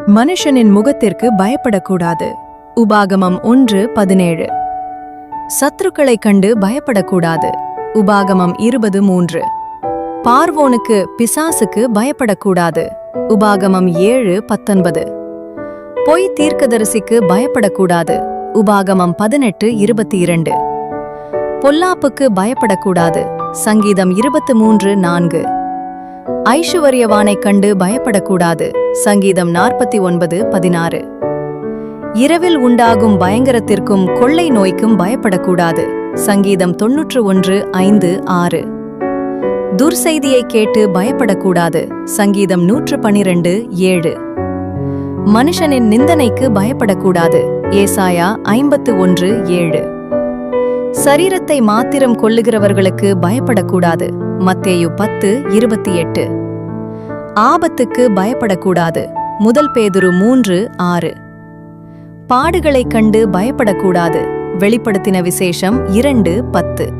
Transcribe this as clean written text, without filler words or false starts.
மனுஷனின் முகத்திற்கு பயப்படக்கூடாது. உபாகமம் 1:17. சத்துருக்களைக் கண்டு பயப்படக்கூடாது. உபாகமம் 20:3. பார்வோனுக்கு பிசாசுக்கு பயப்படக்கூடாது. உபாகமம் 7:19. பொய் தீர்க்கதரிசிக்கு பயப்படக்கூடாது. உபாகமம் 18:22. பொல்லாப்புக்கு பயப்படக்கூடாது. சங்கீதம் 23:4. ஐசுவரியவானைக் கண்டு பயப்படக்கூடாது. சங்கீதம் 49:16. இரவில் உண்டாகும் பயங்கரத்திற்கும் கொள்ளை நோய்க்கும் பயப்படக்கூடாது. சங்கீதம் 91:5-6. துர்செய்தியை கேட்டு பயப்படக்கூடாது. சங்கீதம் 112:7. மனுஷனின் நிந்தனைக்கு பயப்படக்கூடாது. ஏசாயா 51:7. சரீரத்தை மாத்திரம் கொல்லுகிறவர்களுக்கு பயப்படக்கூடாது. மத்தேயு 10:28. ஆபத்துக்கு பயப்படக்கூடாது. முதல் பேதுரு 3:6. பாடுகளைக் கண்டு பயப்படக்கூடாது. வெளிப்படுத்தின விசேஷம் 2:10.